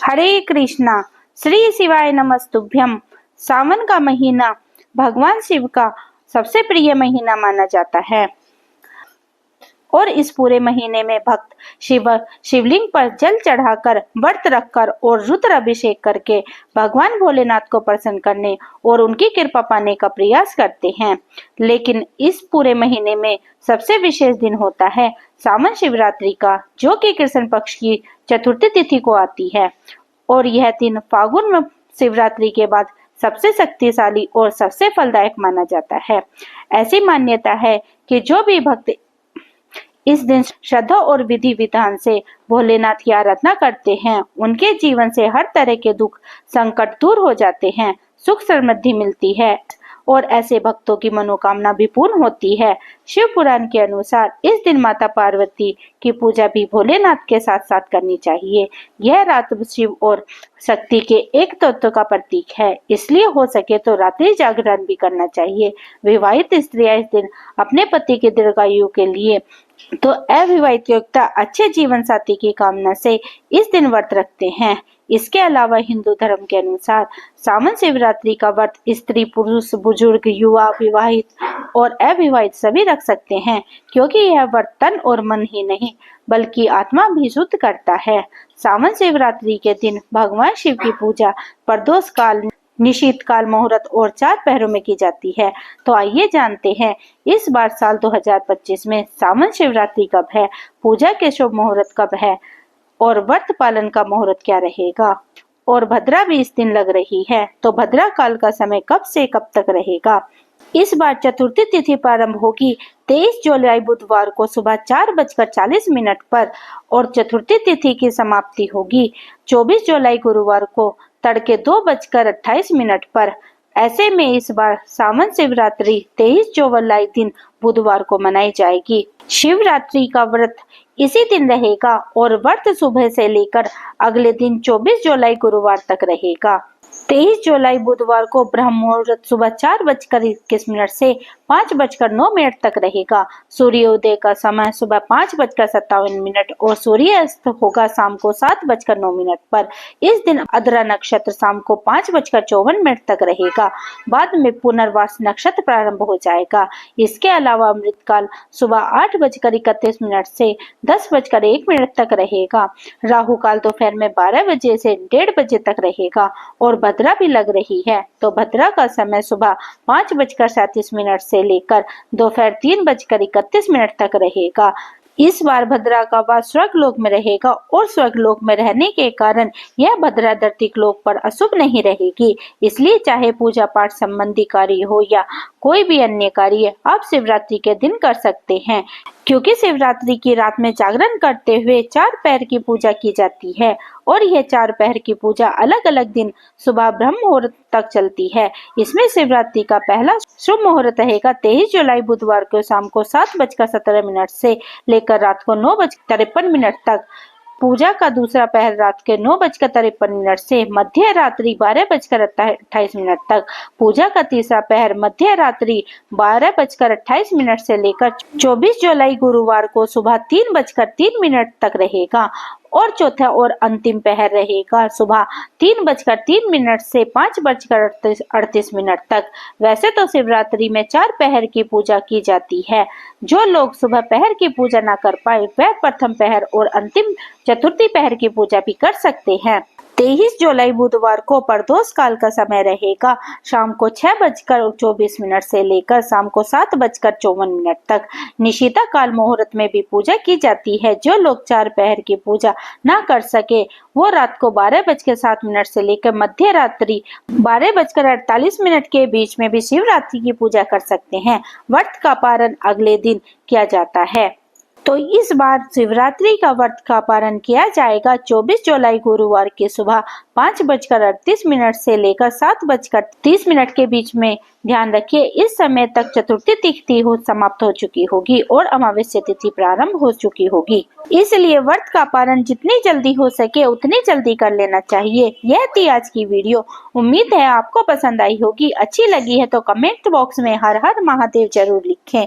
हरे कृष्णा। श्री शिवाय नमस्तुभ्यम। सावन का महीना भगवान शिव का सबसे प्रिय महीना माना जाता है और इस पूरे महीने में भक्त शिवलिंग पर जल चढ़ाकर, व्रत रखकर और रुद्र अभिषेक करके भगवान भोलेनाथ को प्रसन्न करने और उनकी कृपा पाने का प्रयास करते हैं। लेकिन इस पूरे महीने में सबसे विशेष दिन होता है सावन शिवरात्रि का, जो कि कृष्ण पक्ष की चतुर्थी तिथि को आती है और यह दिन फागुन में शिवरात्रि के बाद सबसे शक्तिशाली और सबसे फलदायक माना जाता है। ऐसी मान्यता है कि जो भी भक्त इस दिन श्रद्धा और विधि विधान से भोलेनाथ की आराधना करते हैं, उनके जीवन से हर तरह के दुख संकट दूर हो जाते हैं, सुख समृद्धि मिलती है और ऐसे भक्तों की मनोकामना भी पूर्ण होती है। शिव पुराण के अनुसार इस दिन माता पार्वती की पूजा भी भोलेनाथ के साथ साथ करनी चाहिए। यह रात शिव और शक्ति के एक तत्व का प्रतीक है, इसलिए हो सके तो रात्रि जागरण भी करना चाहिए। विवाहित स्त्रियां इस दिन अपने पति के दीर्घायु के लिए तो अविवाहित युवक अच्छे जीवन साथी की कामना से इस दिन व्रत रखते हैं। इसके अलावा हिंदू धर्म के अनुसार सावन शिवरात्रि का व्रत स्त्री, पुरुष, बुजुर्ग, युवा, विवाहित और अविवाहित सभी रख सकते हैं, क्योंकि यह व्रत तन और मन ही नहीं बल्कि आत्मा भी शुद्ध करता है। सावन शिवरात्रि के दिन भगवान शिव की पूजा प्रदोष काल, निशीत काल, मुहूर्त और 4 पहरों में की जाती है। तो आइए जानते हैं इस बार साल 2025 में सावन शिवरात्रि कब है, पूजा के शुभ मुहूर्त कब है और व्रत पालन का मुहूर्त क्या रहेगा। और भद्रा भी इस दिन लग रही है, तो भद्रा काल का समय कब से कब तक रहेगा। इस बार चतुर्थी तिथि प्रारंभ होगी 23 जुलाई बुधवार को सुबह 4:40 पर और चतुर्थी तिथि की समाप्ति होगी 24 जुलाई गुरुवार को तड़के 2:28 पर। ऐसे में इस बार सावन शिवरात्रि 23 जुलाई दिन बुधवार को मनाई जाएगी। शिवरात्रि का व्रत इसी दिन रहेगा और व्रत सुबह से लेकर अगले दिन 24 जुलाई गुरुवार तक रहेगा। 23 जुलाई बुधवार को ब्रह्म मुहूर्त सुबह 4:21 से 5:09 तक रहेगा। सूर्योदय का समय सुबह 5:57 और सूर्यास्त होगा शाम को 7:09 पर। इस दिन अद्रा नक्षत्र शाम को 5:54 तक रहेगा। बाद में पुनर्वास नक्षत्र प्रारंभ हो जाएगा। इसके अलावा अमृतकाल सुबह 8:31 से 10:01 तक रहेगा। राहु काल दोपहर में 12 बजे से 1:30 बजे तक रहेगा और भद्रा भी लग रही है, तो भद्रा का समय सुबह 5:37 से लेकर दोपहर 3:31 तक रहेगा। इस बार भद्रा का वास स्वर्गलोक में रहेगा और स्वर्गलोक में रहने के कारण यह भद्रा धरती लोक पर अशुभ नहीं रहेगी। इसलिए चाहे पूजा पाठ संबंधी कार्य हो या कोई भी अन्य कार्य आप शिवरात्रि के दिन कर सकते हैं, क्योंकि शिवरात्रि की रात में जागरण करते हुए 4 पहर की पूजा की जाती है और यह 4 पहर की पूजा अलग अलग दिन सुबह ब्रह्म मुहूर्त तक चलती है। इसमें शिवरात्रि का पहला शुभ मुहूर्त रहेगा 23 जुलाई बुधवार को शाम को 7:17 से लेकर रात को 9:53 तक। पूजा का दूसरा पहर रात के 9:53 से मध्य रात्रि 12:28 तक। पूजा का तीसरा पहर मध्य रात्रि 12:28 से लेकर 24 जुलाई गुरुवार को सुबह 3:03 तक रहेगा और चौथा और अंतिम पहर रहेगा सुबह 3:03 से 5:38 तक। वैसे तो शिवरात्रि में 4 पहर की पूजा की जाती है। जो लोग सुबह पहर की पूजा ना कर पाए वह प्रथम पहर और अंतिम चतुर्थी पहर की पूजा भी कर सकते हैं। 23 जुलाई बुधवार को प्रदोष काल का समय रहेगा शाम को 6:24 से लेकर शाम को 7:54 तक। निशिता काल मुहूर्त में भी पूजा की जाती है। जो लोग 4 पहर की पूजा ना कर सके वो रात को 12:07 से लेकर मध्य रात्रि 12:48 के बीच में भी शिवरात्रि की पूजा कर सकते हैं। व्रत का पारण अगले दिन किया जाता है। तो इस बार शिवरात्रि का व्रत का पारण किया जाएगा 24 जुलाई गुरुवार की सुबह 5:38 से लेकर 7:30 के बीच में। ध्यान रखिए इस समय तक चतुर्थी तिथि समाप्त हो चुकी होगी और अमावस्या तिथि प्रारंभ हो चुकी होगी, इसलिए व्रत का पारण जितनी जल्दी हो सके उतनी जल्दी कर लेना चाहिए। यह थी आज की वीडियो। उम्मीद है आपको पसंद आई होगी। अच्छी लगी है तो कमेंट बॉक्स में हर हर महादेव जरूर लिखें।